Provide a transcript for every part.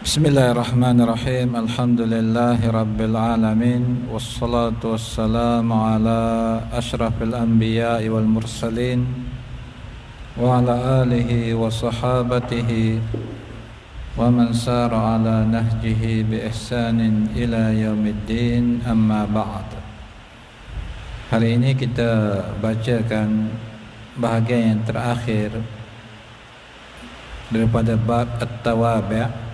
Bismillahirrahmanirrahim. Alhamdulillahirabbil alamin wassalatu wassalamu ala asyrafil anbiya'i wal mursalin wa ala alihi wa sahabatihi wa man sara ala nahjihi bi ihsanin ila yaumiddin, amma ba'd. Hari ini kita bacakan bahagian yang terakhir daripada bab at-tawabi',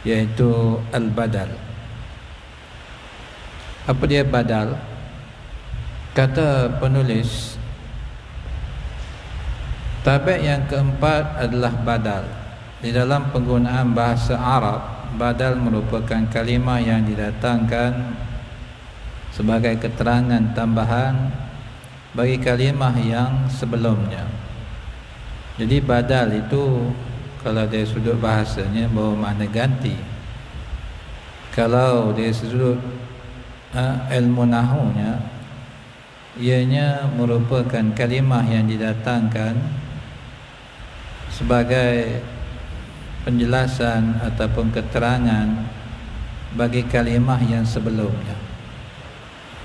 yaitu al-badal. Apa dia badal? Kata penulis, tabi' yang keempat adalah badal. Di dalam penggunaan bahasa Arab, badal merupakan kalimah yang didatangkan sebagai keterangan tambahan bagi kalimah yang sebelumnya. Jadi badal itu kalau dari sudut bahasanya bahawa makna ganti. Kalau dari sudut ilmu nahunya, ianya merupakan kalimah yang didatangkan sebagai penjelasan ataupun keterangan bagi kalimah yang sebelumnya.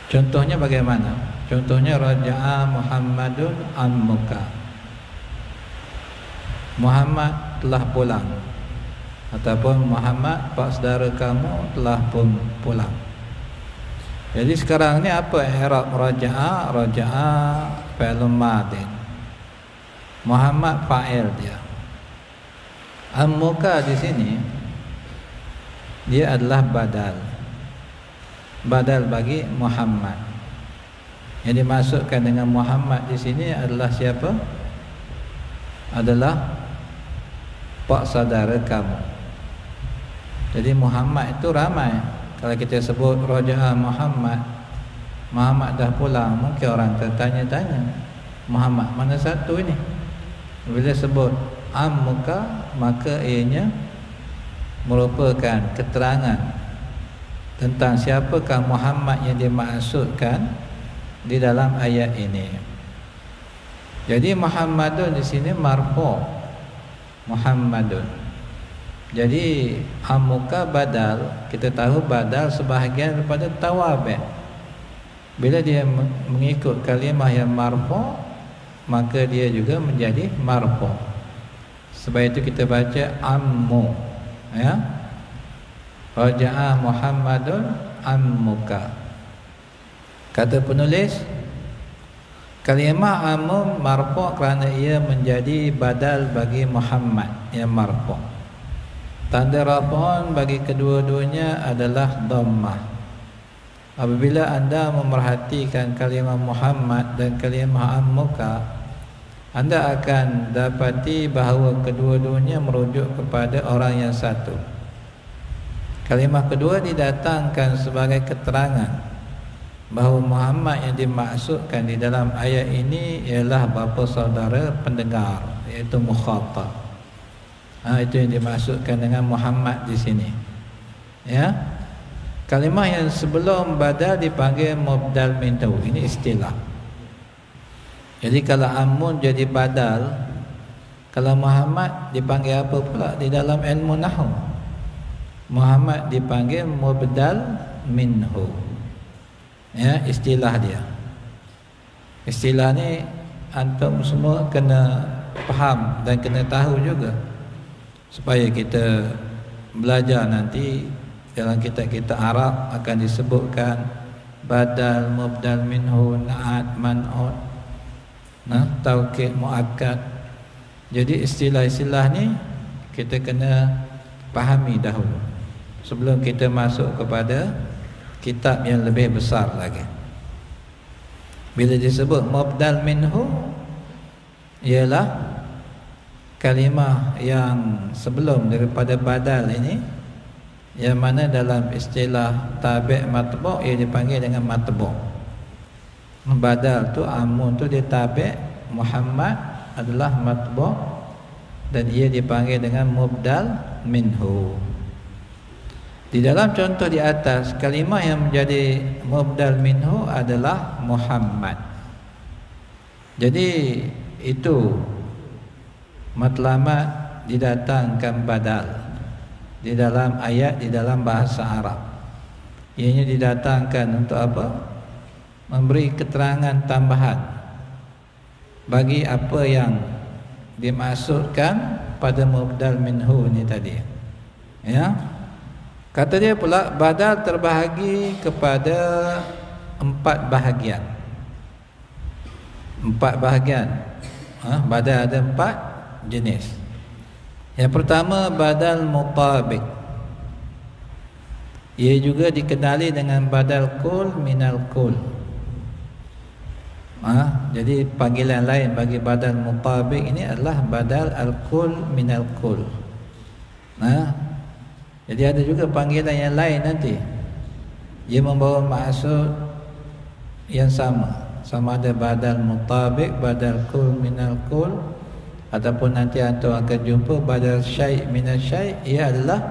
Contohnya bagaimana? Contohnya raja'a Muhammadun ammuka, Muhammad telah pulang, ataupun Muhammad pak saudara kamu telah pun pulang. Jadi sekarang ni apa i'rab raja'a? Raja'a fi'lun madin, Muhammad fa'il dia. Ammuka di sini dia adalah badal, badal bagi Muhammad. Yang dimasukkan dengan Muhammad di sini adalah siapa? Adalah pak saudara kamu. Jadi Muhammad itu ramai. Kalau kita sebut raja'a Muhammad, Muhammad dah pulang, mungkin orang tertanya-tanya, Muhammad mana satu ini? Bila sebut ammuka, maka ianya merupakan keterangan tentang siapakah Muhammad yang dimaksudkan di dalam ayat ini. Jadi Muhammadun di sini marfu', Muhammadun. Jadi ammuka badal, kita tahu badal sebahagian daripada tawabi'. Bila dia mengikut kalimah yang marfu', maka dia juga menjadi marfu'. Sebab itu kita baca ammu, ya. Raja'a Muhammadun ammuka. Kata penulis, kalimah ammu marfu' kerana ia menjadi badal bagi Muhammad yang marfu'. Tanda raf'un bagi kedua-duanya adalah dhammah. Apabila anda memerhatikan kalimah Muhammad dan kalimah ammuka, anda akan dapati bahawa kedua-duanya merujuk kepada orang yang satu. Kalimah kedua didatangkan sebagai keterangan bahawa Muhammad yang dimaksudkan di dalam ayat ini ialah bapa saudara pendengar, iaitu mukhatab. Itu yang dimaksudkan dengan Muhammad di sini. Ya. Kalimah yang sebelum badal dipanggil mubdal minhu. Ini istilah. Jadi kalau amun jadi badal, kalau Muhammad dipanggil apa pula di dalam ilmu nahwu? Muhammad dipanggil mubdal minhu. Ya, istilah dia. Istilah ni antum semua kena faham dan kena tahu juga, supaya kita belajar nanti dalam kitab-kitab Arab akan disebutkan badal, mubdal minhu, na'at, man'ut, taukid, muakkad. Jadi istilah-istilah ni kita kena fahami dahulu sebelum kita masuk kepada kitab yang lebih besar lagi. Bila disebut mubdal minhu, ialah kalimah yang sebelum daripada badal ini, yang mana dalam istilah tabi' matbu' ia dipanggil dengan matbu'. Badal tu amun tu dia tabi', Muhammad adalah matbu' dan ia dipanggil dengan mubdal minhu. Di dalam contoh di atas, kalimah yang menjadi mubdal minhu adalah Muhammad. Jadi itu matlamat didatangkan badal. di dalam ayat di dalam bahasa Arab. Ianya didatangkan untuk apa? Memberi keterangan tambahan bagi apa yang dimaksudkan pada mubdal minhu ni tadi. Ya. Kata dia pula badal terbahagi kepada 4 bahagian. 4 bahagian. Badal ada 4 jenis. Yang pertama badal mutabiq. Ia juga dikenali dengan badal kul minal kul. Jadi panggilan lain bagi badal mutabiq ini adalah badal al-kul minal kul. Jadi ada juga panggilan yang lain nanti. Ia membawa maksud yang sama. Sama ada badal mutabiq, badal kul minal kul, ataupun nanti antum akan jumpa badal syai' minal syai'. Ia adalah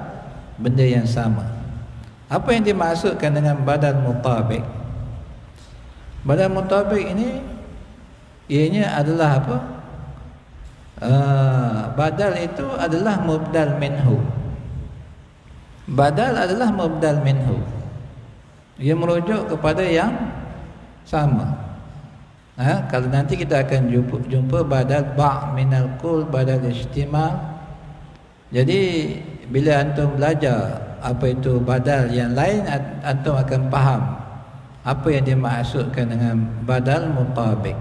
benda yang sama. Apa yang dimaksudkan dengan badal mutabiq? Badal mutabiq ini ianya adalah apa? Badal itu adalah mubdal minhu. Badal adalah mubdal minhu. Ia merujuk kepada yang sama. Kalau nanti kita akan jumpa badal ba' minal kul, badal istimal. Jadi bila antum belajar apa itu badal yang lain, antum akan faham apa yang dimaksudkan dengan badal mutabiq.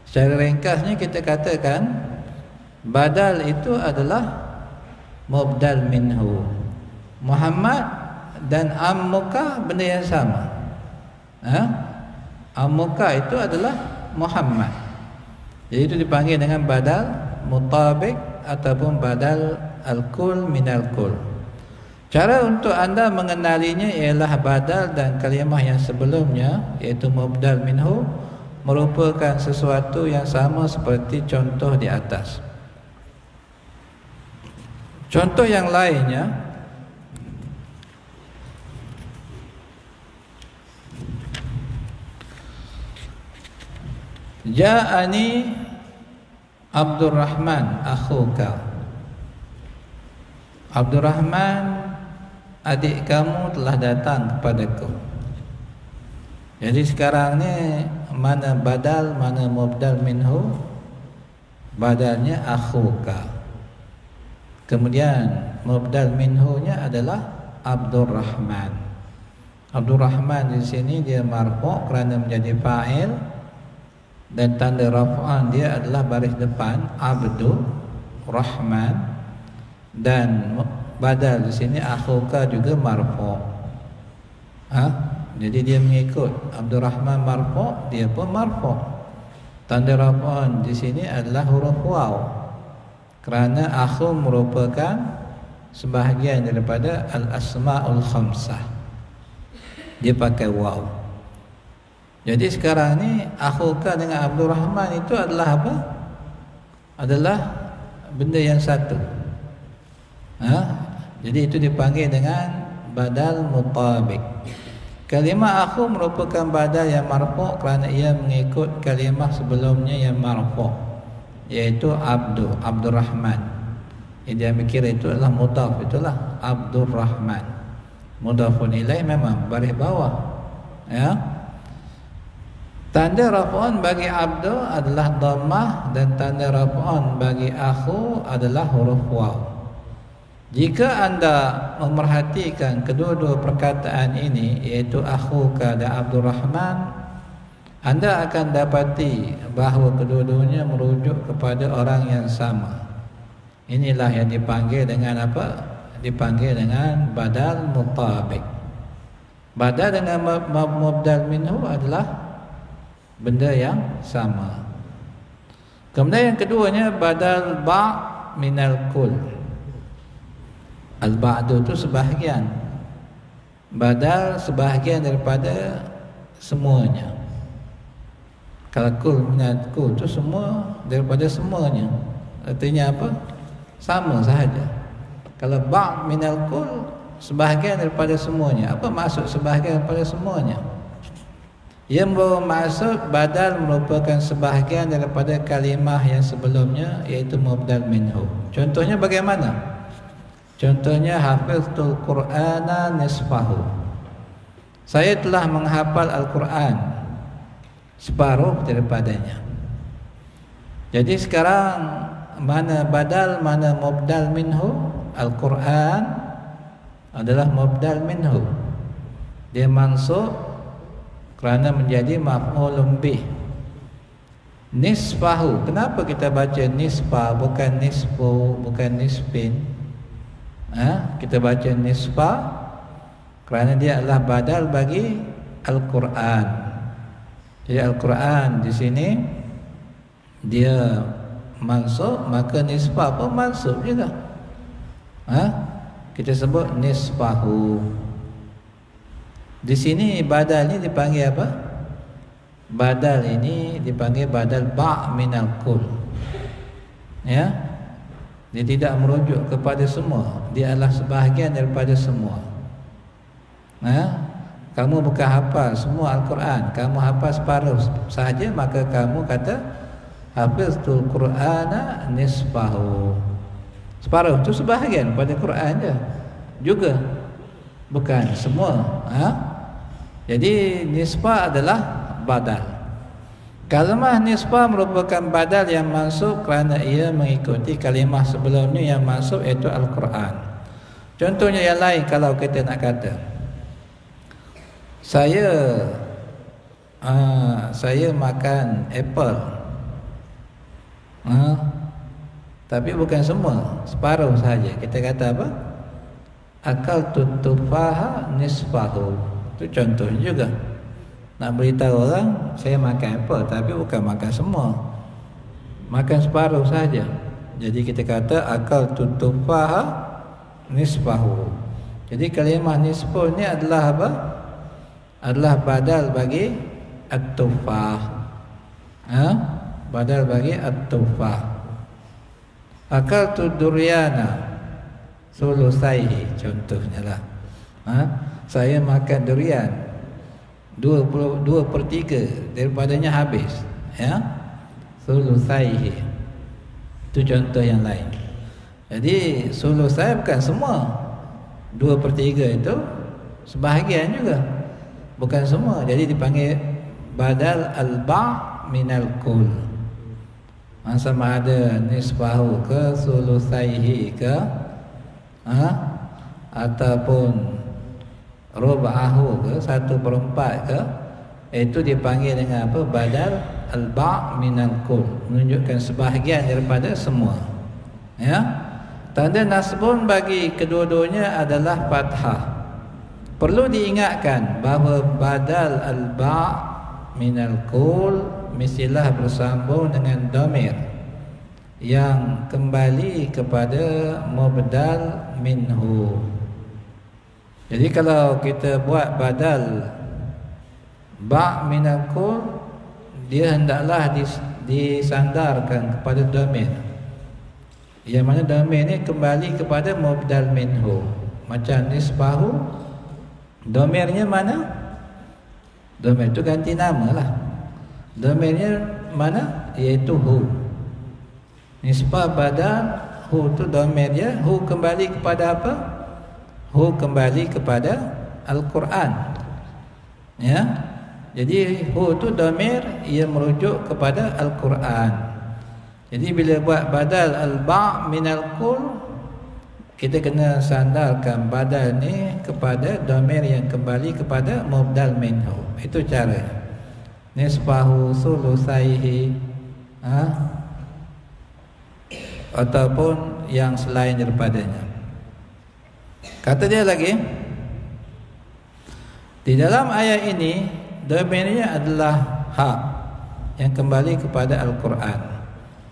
Secara ringkasnya kita katakan badal itu adalah mubdal minhu. Muhammad dan ammuka benda yang sama. Ammuka itu adalah Muhammad. Jadi itu dipanggil dengan badal mutabiq ataupun badal al-kul minal kul. Cara untuk anda mengenalinya ialah badal dan kalimah yang sebelumnya, iaitu mubdal minhu, merupakan sesuatu yang sama seperti contoh di atas. Contoh yang lainnya, Ja'ani Abdurrahman akhuka. Abdurrahman adik kamu telah datang kepadaku. Jadi sekarang ni mana badal, mana mubdal minhu? Badalnya akhuka. Kemudian mubdal minhunya adalah Abdurrahman. Abdurrahman di sini dia marfu' kerana menjadi fa'il, dan tanda raf'an dia adalah baris depan Abdu Rahman, dan badal di sini akhuka juga marfu'. Jadi dia mengikut Abdurrahman marfu', dia pun marfu'. Tanda raf'an di sini adalah huruf waw, kerana akhu merupakan sebahagian daripada al-asma'ul khamsah. Dia pakai waw. Jadi sekarang ni akhuka dengan Abdurrahman itu adalah apa? Adalah benda yang satu. Jadi itu dipanggil dengan badal mutabiq. Kalimah akhu merupakan badal yang marfu' kerana ia mengikut kalimah sebelumnya yang marfu', iaitu Abdurrahman. Dia mikir itu adalah mudhaf, itulah Abdurrahman. Mudhafun ilaih memang baris bawah. Tanda raf'an bagi abdu adalah dhammah, dan tanda raf'an bagi akhu adalah huruf waw. Jika anda memerhatikan kedua-dua perkataan ini, iaitu akhuka dan Abdurrahman, anda akan dapati bahawa kedua-duanya merujuk kepada orang yang sama. Inilah yang dipanggil dengan apa? Dipanggil dengan badal mutabiq. Badal dengan mubdal minhu adalah benda yang sama. Kemudian yang keduanya badal ba' minal kul. Al-ba'du itu sebahagian. Badal sebahagian daripada semuanya. Kalau kul minal kul itu semua daripada semuanya. Artinya apa? Sama sahaja. Kalau ba' minal kul, sebahagian daripada semuanya. Apa maksud sebahagian daripada semuanya? Ia membawa maksud badal merupakan sebahagian daripada kalimah yang sebelumnya, iaitu mubdal minhu. Contohnya bagaimana? Contohnya hafiztul Qur'ana nisfahu. Saya telah menghafal Al-Quran separuh daripadanya. Jadi sekarang mana badal, mana mubdal minhu? Al-Quran adalah mubdal minhu. Dia mansub kerana menjadi maf'ulun bih. Nisfahu, kenapa kita baca nisfa bukan nisfu, bukan nisfin? Kita baca nisfa kerana dia adalah badal bagi Al-Quran. Jadi Al-Quran di sini dia mansub, maka nisfa pun mansub juga. Kita sebut nisfahu. Di sini badal ini dipanggil apa? Badal ini dipanggil badal ba' minal kul. Ya. Dia tidak merujuk kepada semua. Dia adalah sebahagian daripada semua. Kamu bukan hafal semua Al-Quran, kamu hafal separuh sahaja, maka kamu kata hafiztul Qur'ana nisfahu. Separuh itu sebahagian pada Quran je juga, bukan semua. Jadi nisfa adalah badal. Kalimah nisfa merupakan badal yang mansub kerana ia mengikuti kalimah sebelumnya yang mansub, iaitu Al-Quran. Contohnya yang lain, kalau kita nak kata saya makan apple, tapi bukan semua, separuh sahaja. Kita kata apa? Akaltu tufaha nisfahu. Itu contoh juga. Nak beritahu orang saya makan apple, tapi bukan makan semua, makan separuh saja. Jadi kita kata akaltu tufaha nisfahu. Jadi kalimah nisfu ni adalah apa? Adalah badal bagi at-tufah. Badal bagi at-tufah. Akaltu duryana sulusaihi, contohnya lah. Saya makan durian 2/3 daripadanya habis, ya. Sulusaihi. Itu contoh yang lain. Jadi sulusai bukan semua. 2/3 itu sebahagian juga, bukan semua. Jadi dipanggil badal al-ba' minal kul. Sama ada nisbahu ke sulusaihi ke ataupun rub'ahu ke 1/4 ke, itu dipanggil dengan apa? Badal al-ba' minal kul, menunjukkan sebahagian daripada semua. Ya. Tanda nasbun bagi kedua-duanya adalah fathah. Perlu diingatkan bahawa badal al-ba' minal kul mestilah bersambung dengan dhamir yang kembali kepada mubdal minhu. Jadi kalau kita buat badal ba' minal kul, dia hendaklah disandarkan kepada dhamir, yang mana dhamir ni kembali kepada mubdal minhu. Macam nisbahu, dhamirnya mana? Dhamir itu ganti nama lah. Dhamirnya mana? Iaitu hu. Nisbah badal hu tu dhamirnya, hu kembali kepada apa? Hu kembali kepada Al-Quran. Ya. Jadi hu tu dhamir, ia merujuk kepada Al-Quran. Jadi bila buat badal al-ba' minal kul, kita kena sandarkan badal ni kepada dhamir yang kembali kepada mubdal minhu. Itu cara. Nisbahu sulusaihi, ataupun yang selain daripadanya. Kata dia lagi, di dalam ayat ini dhamirnya adalah ha yang kembali kepada Al-Quran.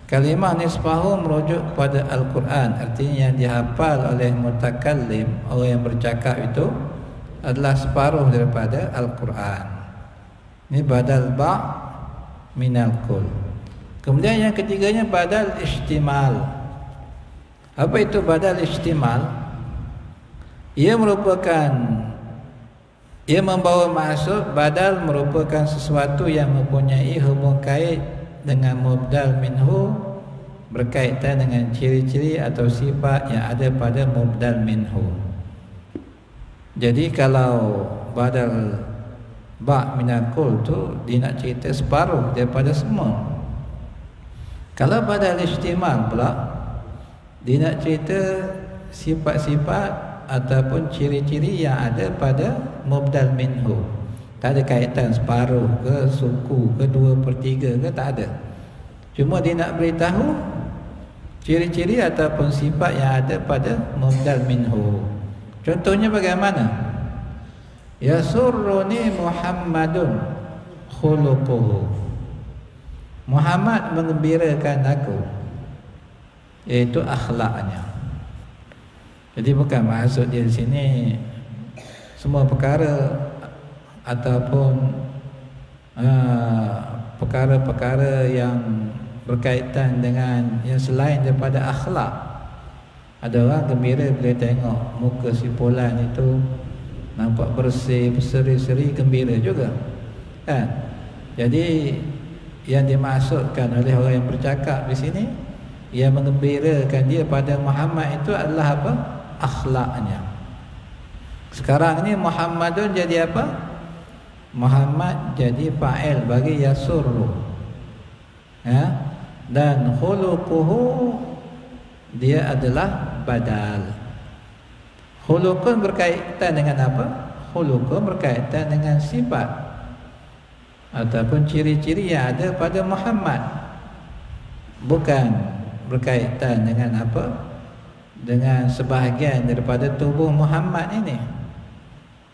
Kalimah nisbahu merujuk kepada Al-Quran, artinya yang dihafal oleh mutakallim, orang yang bercakap itu adalah separuh daripada Al-Quran. Ini badal ba' minal kul. Kemudian yang ketiganya badal ihtimal. Apa itu badal ihtimal? Ia membawa maksud badal merupakan sesuatu yang mempunyai hubung kait dengan mubdal minhu berkaitan dengan ciri-ciri atau sifat yang ada pada mubdal minhu. Jadi kalau badal ba' minal kul tu dia nak cerita separuh daripada semua. Kalau badal ihtimal pula dia nak cerita sifat-sifat ataupun ciri-ciri yang ada pada mubdal minhu. Tak ada kaitan separuh ke, suku ke, 2/3 ke, tak ada. Cuma dia nak beritahu ciri-ciri ataupun sifat yang ada pada mubdal minhu. Contohnya bagaimana? Yasurruni Muhammadun khuluquhu. Muhammad menggembirakan aku, iaitu akhlaknya. Jadi bukan maksud dia di sini semua perkara ataupun perkara-perkara yang berkaitan dengan yang selain daripada akhlak. Ada orang gembira bila tengok muka si fulan itu nampak bersih, berseri-seri, gembira juga, kan? Jadi yang dimaksudkan oleh orang yang bercakap di sini, yang menggembirakan dia pada Muhammad itu adalah apa? Akhlaknya. Sekarang ni Muhammadun jadi apa? Muhammad jadi fa'il bagi yasurru, ya? Dan khuluquhu dia adalah badal. Khuluqun berkaitan dengan apa? Khuluqun berkaitan dengan sifat ataupun ciri-ciri yang ada pada Muhammad, bukan berkaitan dengan apa? Dengan sebahagian daripada tubuh Muhammad ini.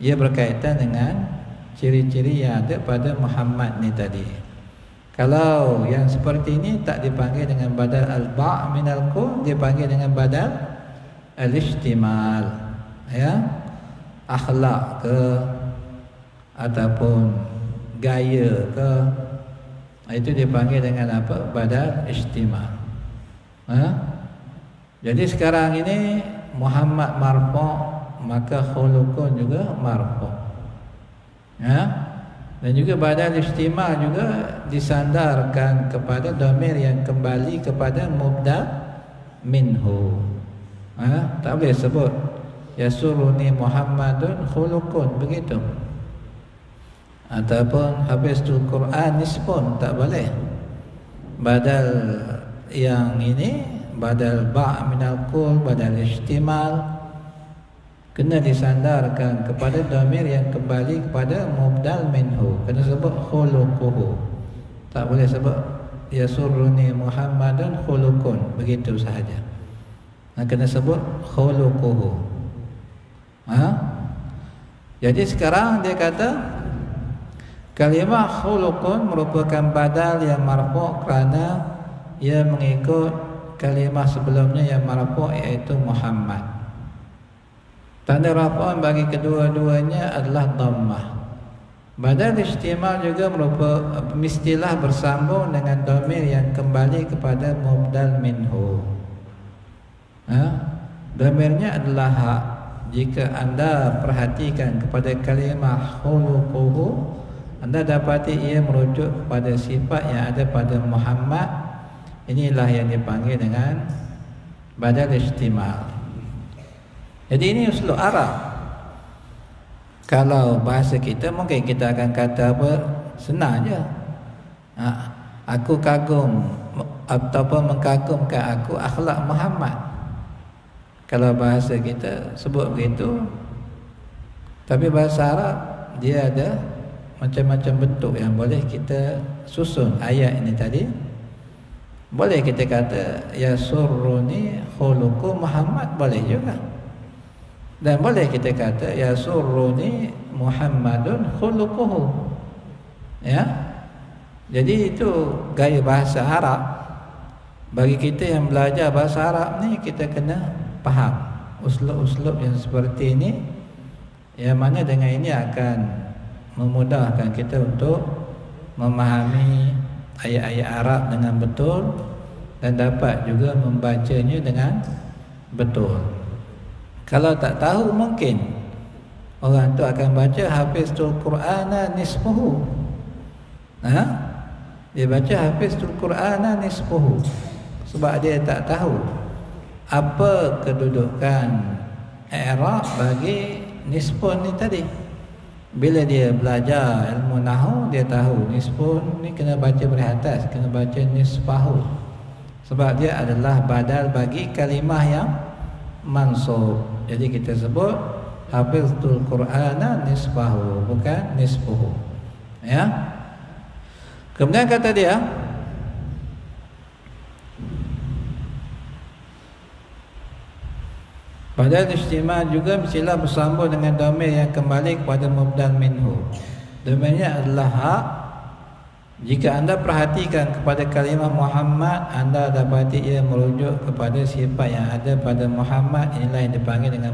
Ia berkaitan dengan ciri-ciri yang ada pada Muhammad ni tadi. Kalau yang seperti ini tak dipanggil dengan badal al-ba' minal kul, dipanggil dengan badal al-ihtimal, ya, akhlak ke ataupun gaya ke, itu dipanggil dengan apa? Badal ihtimal. Jadi sekarang ini Muhammad marfu', maka khuluqun juga marfu', ya. Dan juga badal ihtimal juga disandarkan kepada dhamir yang kembali kepada mubda minhu. Tak boleh sebut yasuruni Muhammadun khuluqun begitu. Ataupun habistul Quran nisbun, tak boleh. Badal yang ini badal ba' minal kul, badal ihtimal, kena disandarkan kepada dhamir yang kembali kepada mubdal minhu. Kena sebut khuluquhu, tak boleh sebut yasurruni Muhammadun khuluqun begitu sahaja. Kena sebut khuluquhu. Jadi sekarang dia kata kalimah khuluqun merupakan badal yang marfu' kerana ia mengikut kalimah sebelumnya yang marfu' iaitu Muhammad. Tanda rafa'an bagi kedua-duanya adalah dhammah. Badal ihtimal juga merupakan mestilah bersambung dengan dhamir yang kembali kepada mubdal minhu. Dhamirnya adalah hak. Jika anda perhatikan kepada kalimah khuluquhu, anda dapati ia merujuk kepada sifat yang ada pada Muhammad. Inilah yang dipanggil dengan badal ihtimal. Jadi ini uslub Arab. Kalau bahasa kita mungkin kita akan kata apa? Senang je. Aku kagum ataupun mengkagumkan aku akhlak Muhammad. Kalau bahasa kita sebut begitu. Tapi bahasa Arab dia ada macam-macam bentuk yang boleh kita susun ayat ini tadi. Boleh kita kata yasurruni khuluqu Muhammad, boleh juga. Dan boleh kita kata yasurruni Muhammadun khuluquhu, ya. Jadi itu gaya bahasa Arab. Bagi kita yang belajar bahasa Arab ni, kita kena faham uslub-uslub yang seperti ini, yang mana dengan ini akan memudahkan kita untuk memahami ayat-ayat Arab dengan betul dan dapat juga membacanya dengan betul. Kalau tak tahu, mungkin orang tu akan baca hafiztul Qur'ana nisfuhu. Dia baca hafiztul Qur'ana nisfuhu, sebab dia tak tahu apa kedudukan i'rab bagi nisbun ni tadi. Bila dia belajar ilmu nahwu, dia tahu nisbun ni kena baca dari atas, kena baca nisbahu, sebab dia adalah badal bagi kalimah yang mansub. Jadi kita sebut hafiztul Qur'ana nisbahu, bukan nisbuhu. Ya. Kemudian kata dia, badal istimal juga mestilah bersambung dengan domain yang kembali kepada mubdal minhu. Domainnya adalah hak. Jika anda perhatikan kepada kalimah Muhammad, anda dapati ia merujuk kepada sifat yang ada pada Muhammad. Inilah yang dipanggil dengan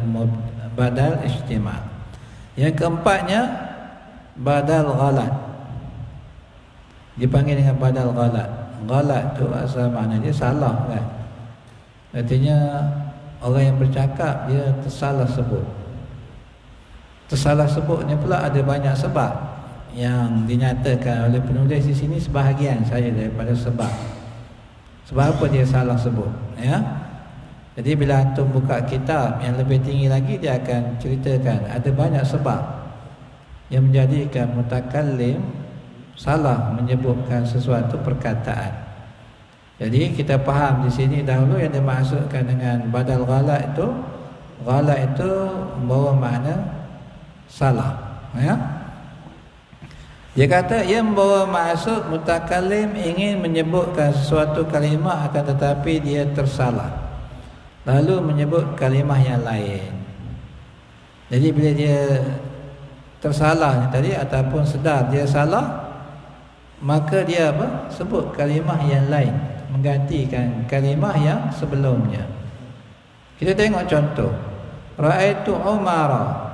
badal istimal. Yang keempatnya, badal ghalat. Dipanggil dengan badal ghalat. Ghalat tu asal makna dia salah kan. Artinya orang yang bercakap dia tersalah sebut. Tersalah sebut ni pula ada banyak sebab yang dinyatakan oleh penulis di sini, sebahagian saja daripada sebab. Sebab apa dia salah sebut, ya? Jadi bila antum buka kitab yang lebih tinggi lagi, dia akan ceritakan ada banyak sebab yang menjadikan mutakallim salah menyebutkan sesuatu perkataan. Jadi kita faham di sini dahulu yang dimaksudkan dengan badal ghalat itu membawa makna salah, ya. Dia kata ia membawa maksud mutakallim ingin menyebutkan sesuatu kalimah akan tetapi dia tersalah, lalu menyebut kalimah yang lain. Jadi bila dia tersalah tadi ataupun sedar dia salah, maka dia apa? Sebut kalimah yang lain, menggantikan kalimah yang sebelumnya. Kita tengok contoh. Ra'aitu Umara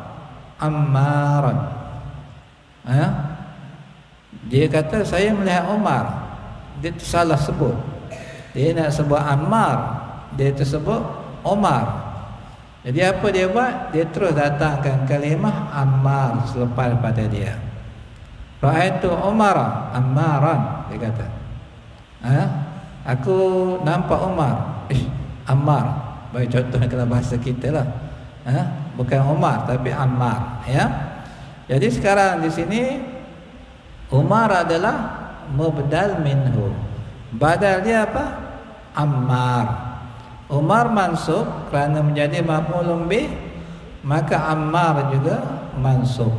Ammaran. Ya? Dia kata saya melihat Umar. Dia salah sebut. Dia nak sebut Ammar, dia tersebut Umar. Jadi apa dia buat? Dia terus datangkan kalimah Ammar selepas pada dia. Ra'aitu Umara Ammaran, dia kata. Aku nampak Umar. Ammar. Bagi contoh dalam bahasa kita lah. Bukan Umar tapi Ammar, ya. Jadi sekarang di sini Umar adalah mubdal minhu. Badal dia apa? Ammar. Umar mansub kerana menjadi maf'ulun bih, maka Ammar juga mansub,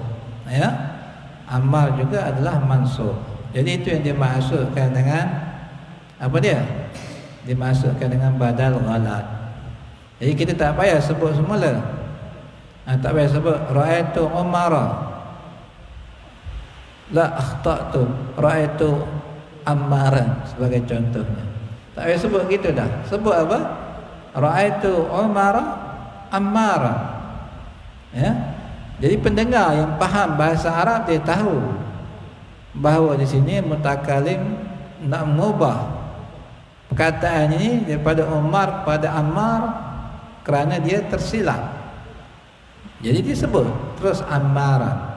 ya. Ammar juga adalah mansub. Jadi itu yang dimaksudkan dengan apa dia? Dimaksudkan dengan badal ghalat. Jadi kita tak payah sebut semula. Tak payah sebut ra'aitu Umara. La akhta'tu ra'aitu Ammaran sebagai contohnya. Tak payah sebut gitu dah. Sebut apa? Ra'aitu Umara Ammaran. Ya. Jadi pendengar yang faham bahasa Arab dia tahu bahawa di sini mutakallim nak mengubah perkataan ini daripada Umar pada Ammar kerana dia tersilap. Jadi dia sebut terus Ammaran.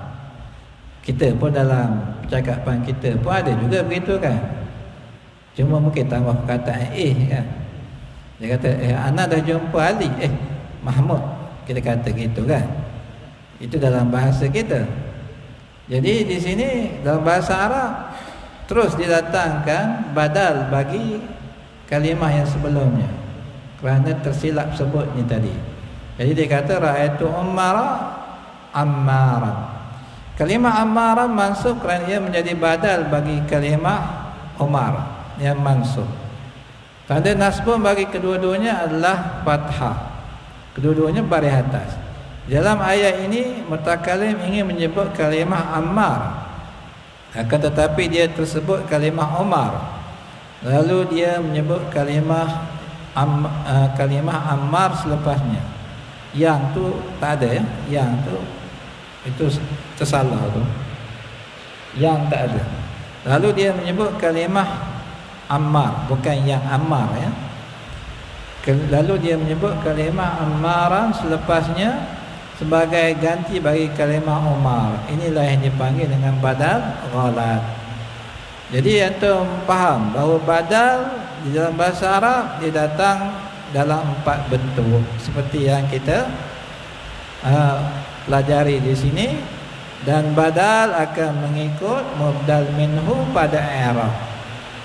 Kita pun dalam percakapan kita pun ada juga begitu kan. Cuma mungkin tambah perkataan kan. Dia kata ana dah jumpa Ali, Mahmud. Kita kata gitu kan. Itu dalam bahasa kita. Jadi di sini dalam bahasa Arab terus didatangkan badal bagi kalimah yang sebelumnya kerana tersilap sebutnya tadi. Jadi dia kata ra'aitu Umara Ammaran. Kalimah Ammaran mansub kerana ia menjadi badal bagi kalimah Umar yang mansub. Tanda nasbun bagi kedua-duanya adalah fathah. Kedua-duanya baris atas. Dalam ayat ini mutakallim ingin menyebut kalimah Ammar, akan tetapi dia tersebut kalimah Umar. Lalu dia menyebut kalimah Ammar selepasnya. Yang tu tak ada, ya. Yang tu itu tersalah tu. Yang tak ada. Lalu dia menyebut kalimah Ammar, bukan yang Ammar, ya. Lalu dia menyebut kalimah Ammaran selepasnya sebagai ganti bagi kalimah Umar. Inilah yang dipanggil dengan badal ghalat. Jadi antum faham bahawa badal di dalam bahasa Arab dia datang dalam 4 bentuk seperti yang kita pelajari di sini, dan badal akan mengikut mubdal minhu pada i'rab.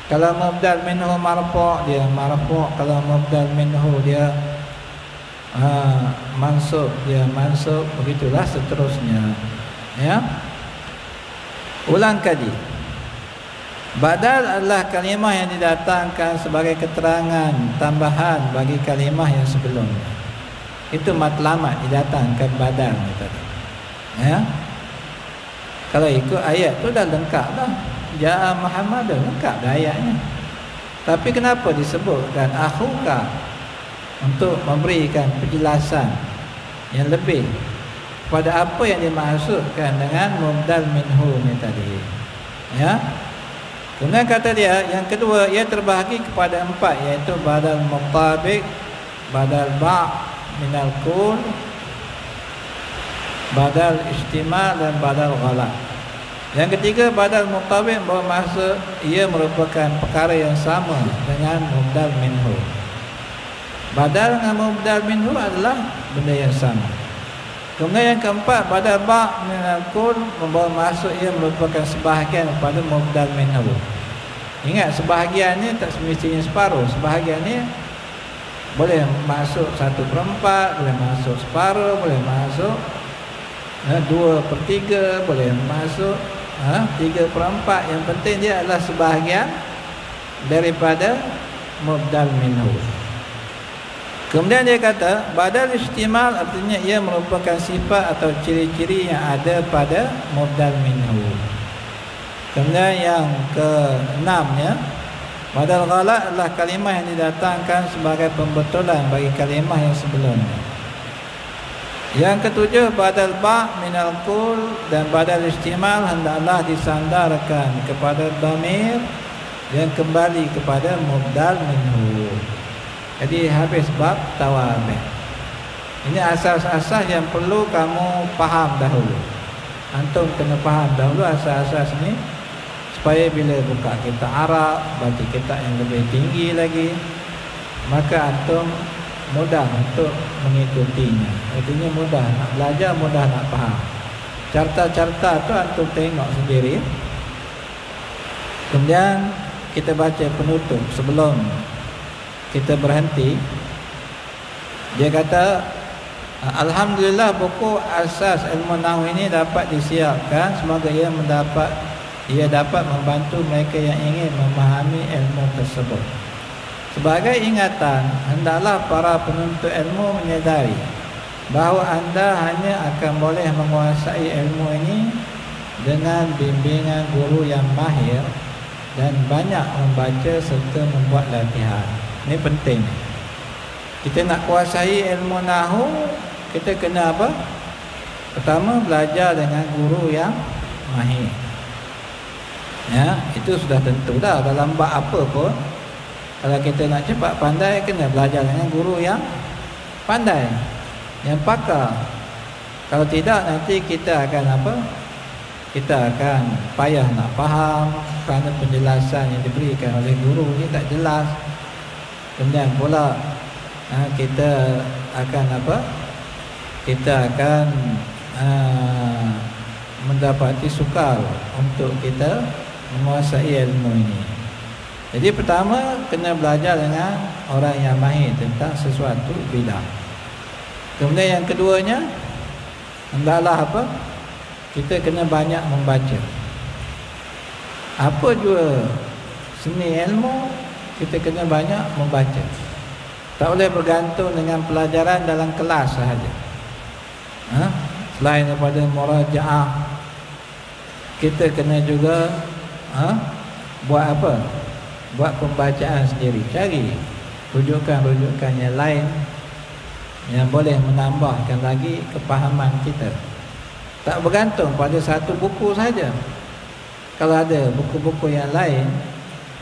Kalau mubdal minhu marfu' dia marfu', kalau mubdal minhu dia mansub dia mansub, begitulah seterusnya ya. Ulang kaji. Badal adalah kalimah yang didatangkan sebagai keterangan tambahan bagi kalimah yang sebelumnya. Itu matlamat didatangkan badal tadi. Ya. Kalau ikut ayat tu dah lengkap dah. Ja'a Muhammad dah lengkap dah ayatnya. Tapi kenapa disebutkan akhuka untuk memberikan penjelasan yang lebih pada apa yang dimaksudkan dengan mubdal minhu ni tadi. Ya. Kemudian kata dia yang kedua, ia terbahagi kepada 4, iaitu badal muqtabiq, badal ba' minal kul, badal istimal dan badal ghalat. Yang ketiga, badal muqtabiq bermaksud ia merupakan perkara yang sama dengan mubdal minhu. Badal dengan mubdal minhu adalah benda yang sama. Kemudian yang keempat, badal ba' minal kul membawa maksud ia merupakan sebahagian pada mubdal minhu. Ingat, sebahagian ni tak semestinya separuh. Sebahagian ni boleh masuk 1/4, boleh masuk separuh, boleh masuk 2/3, boleh masuk 3/4. Yang penting dia adalah sebahagian daripada mubdal minhu. Kemudian dia kata badal istimal, artinya ia merupakan sifat atau ciri-ciri yang ada pada mubdal minhu. Kemudian yang ke-6-nya, badal ghalat adalah kalimah yang didatangkan sebagai pembetulan bagi kalimah yang sebelumnya. Yang ke-7, badal ba' minal kul dan badal istimal hendaklah disandarkan kepada dhamir yang kembali kepada mubdal minhu. Jadi habis bab tawabih. Ini asas-asas yang perlu kamu faham dahulu. Antum kena faham dahulu asas-asas ini, supaya bila buka kitab Arab, baca kitab yang lebih tinggi lagi, maka antum mudah untuk mengikutinya. Artinya mudah nak belajar, mudah nak faham. Carta-carta tu antum tengok sendiri. Kemudian kita baca penutup sebelum kita berhenti. Dia kata, alhamdulillah buku asas ilmu nahwu ini dapat disiapkan. Semoga ia dapat membantu mereka yang ingin memahami ilmu tersebut. Sebagai ingatan, hendaklah para penuntut ilmu menyadari bahawa anda hanya akan boleh menguasai ilmu ini dengan bimbingan guru yang mahir dan banyak membaca serta membuat latihan. Ini penting. Kita nak kuasai ilmu nahwu, kita kena apa? Pertama, belajar dengan guru yang mahir. Ya, itu sudah tentu dah dalam bab apa pun. Kalau kita nak cepat pandai, kena belajar dengan guru yang pandai, yang pakar. Kalau tidak, nanti kita akan apa? Kita akan payah nak faham kerana penjelasan yang diberikan oleh guru ni tak jelas. Kemudian pula kita akan apa? Kita akan mendapati sukar untuk kita menguasai ilmu ini. Jadi pertama, kena belajar dengan orang yang mahir tentang sesuatu bidang. Kemudian yang keduanya, hendaklah apa? Kita kena banyak membaca. Apa jua seni ilmu, kita kena banyak membaca. Tak boleh bergantung dengan pelajaran dalam kelas sahaja. Selain daripada murajaah, kita kena juga buat apa? Buat pembacaan sendiri. Cari rujukan-rujukan yang lain yang boleh menambahkan lagi kepahaman kita. Tak bergantung pada satu buku saja. Kalau ada buku-buku yang lain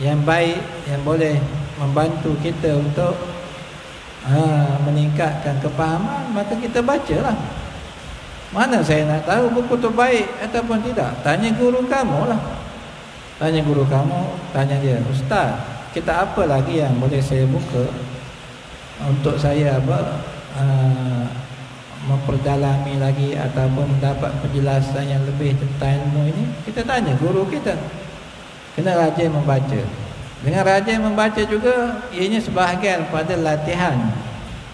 yang baik, yang boleh membantu kita untuk meningkatkan kepahaman, maka kita bacalah. Mana saya nak tahu buku tu baik ataupun tidak? Tanya guru kamu lah. Tanya guru kamu, tanya dia, ustaz, kita apa lagi yang boleh saya buka untuk saya memperdalami lagi ataupun mendapat penjelasan yang lebih tentang ilmu ini? Kita tanya guru kita. Kena rajin membaca. Dengan rajin membaca juga, ianya sebahagian pada latihan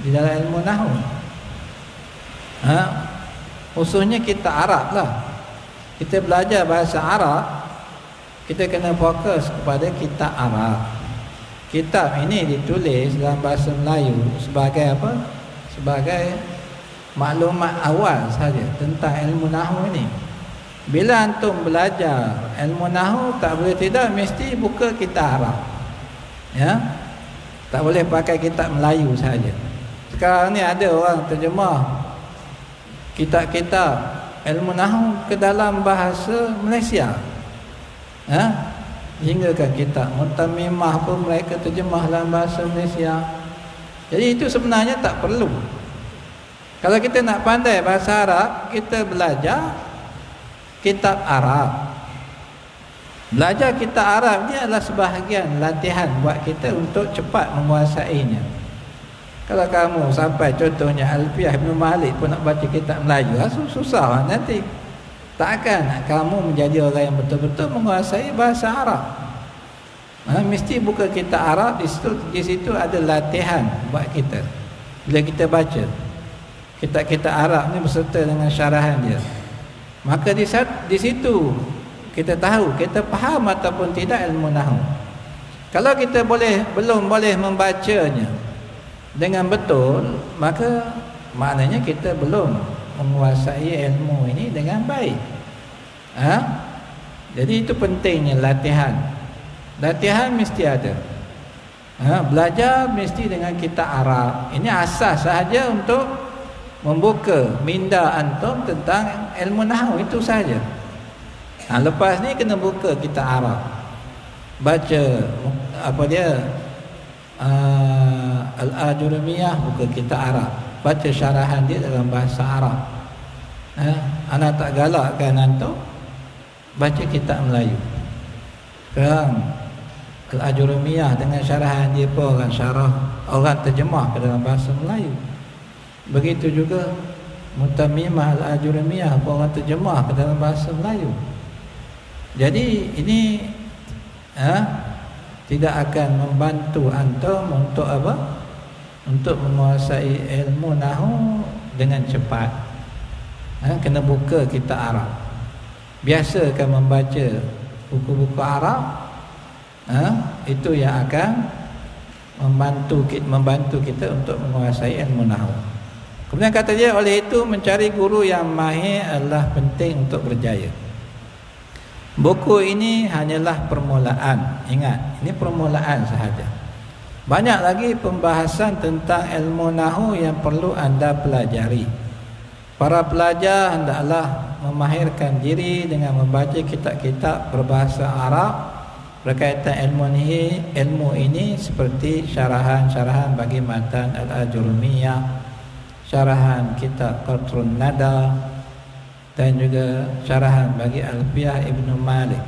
di dalam ilmu nahwu. Khususnya kita Arab lah. Kita belajar bahasa Arab, kita kena fokus kepada kitab Arab. Kitab ini ditulis dalam bahasa Melayu sebagai apa? Sebagai maklumat awal saja tentang ilmu nahwu ini. Bila antum belajar ilmu nahwu, tak boleh tidak mesti buka kitab Arab. Ya. Tak boleh pakai kitab Melayu saja. Sekarang ni ada orang terjemah kitab-kitab ilmu nahwu ke dalam bahasa Malaysia. Hingga kan kitab Mutamimah pun mereka terjemah dalam bahasa Malaysia. Jadi itu sebenarnya tak perlu. Kalau kita nak pandai bahasa Arab, kita belajar kitab Arab. Belajar kitab Arab ni adalah sebahagian latihan buat kita untuk cepat menguasainya. Kalau kamu sampai contohnya Alfiah Ibn Malik pun nak baca kitab Melayu, susah nanti. Takkan kamu menjadi orang yang betul-betul menguasai bahasa Arab. Mesti buka kitab Arab, di situ ada latihan buat kita. Bila kita baca kitab-kitab Arab ni beserta dengan syarahan dia, maka di situ kita tahu, kita faham ataupun tidak ilmu nahwu. Kalau kita belum boleh membacanya dengan betul, maka maknanya kita belum menguasai ilmu ini dengan baik. Jadi itu pentingnya latihan. Latihan mesti ada. Belajar mesti dengan kitab Arab. Ini asas sahaja untuk membuka minda antum tentang ilmu nahwu, itu saja. Lepas ni kena buka kitab Arab. Baca apa dia? Al-Ajurumiyah, buka kitab Arab. Baca syarahan dia dalam bahasa Arab. Anak tak galakkan antum baca kitab Melayu. Sekarang Al-Ajurumiyah dengan syarahan dia pun orang terjemah ke dalam bahasa Melayu. Begitu juga Mutamimah Al-Ajurumiyah pun orang terjemah ke dalam bahasa Melayu. Jadi ini tidak akan membantu antum untuk apa? Untuk menguasai ilmu nahwu dengan cepat. Kena buka kitab Arab. Biasakan membaca buku-buku Arab. Itu yang akan membantu kita untuk menguasai ilmu nahwu. Kemudian kata dia, oleh itu mencari guru yang mahir adalah penting untuk berjaya. Buku ini hanyalah permulaan. Ingat, ini permulaan sahaja. Banyak lagi pembahasan tentang ilmu nahwu yang perlu anda pelajari. Para pelajar hendaklah memahirkan diri dengan membaca kitab-kitab berbahasa Arab berkaitan ilmu ini seperti syarahan-syarahan bagi matan Al-Ajurumiyah, syarahan kitab Qatrun Nada, dan juga syarahan bagi Alfiah Ibn Malik.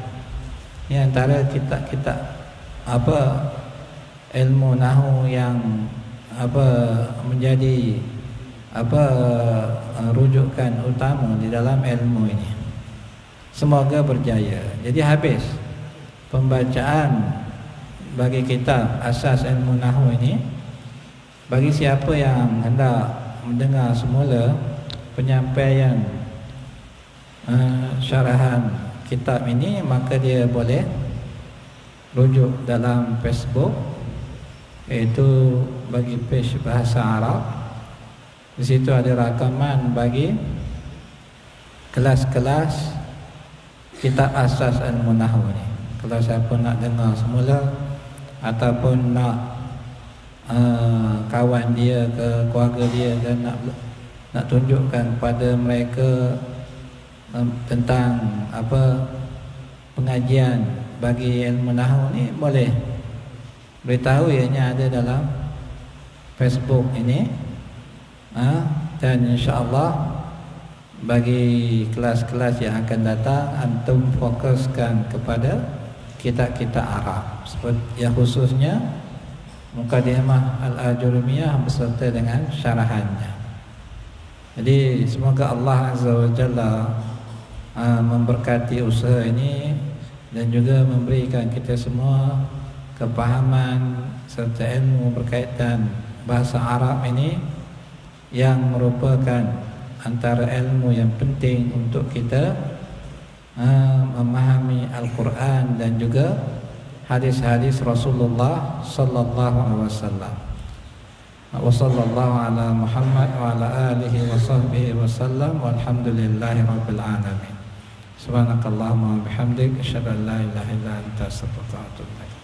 Ini antara kitab-kitab ilmu nahwu yang menjadi rujukan utama di dalam ilmu ini. Semoga berjaya. Jadi habis pembacaan bagi kitab asas ilmu nahwu ini. Bagi siapa yang hendak mendengar semula penyampaian syarahan kitab ini, maka dia boleh rujuk dalam Facebook, iaitu bagi page bahasa Arab. Di situ ada rakaman bagi kelas-kelas kitab asas ilmu nahwu ni. Kalau siapa nak dengar semula ataupun nak kawan dia ke keluarga dia dan nak tunjukkan kepada mereka tentang pengajian bagi ilmu nahwu ni, boleh beritahu, ianya ada dalam Facebook ini. Dan insya-Allah bagi kelas-kelas yang akan datang, antum fokuskan kepada kitab-kitab Arab, seperti yang khususnya Muqaddimah Al-Ajurumiyah beserta dengan syarahannya. Jadi semoga Allah Azza wa Jalla memberkati usaha ini dan juga memberikan kita semua kepahaman serta ilmu berkaitan bahasa Arab ini yang merupakan antara ilmu yang penting untuk kita memahami Al-Quran dan juga hadis-hadis Rasulullah sallallahu alaihi wasallam. Wa sallallahu ala Muhammad wa ala alihi wa sahbihi wasallam walhamdulillahi rabbil alamin. Subhanakallahumma wa bihamdik asyhadu an la ilaha illa anta astaghfiruka wa atubu ilaik.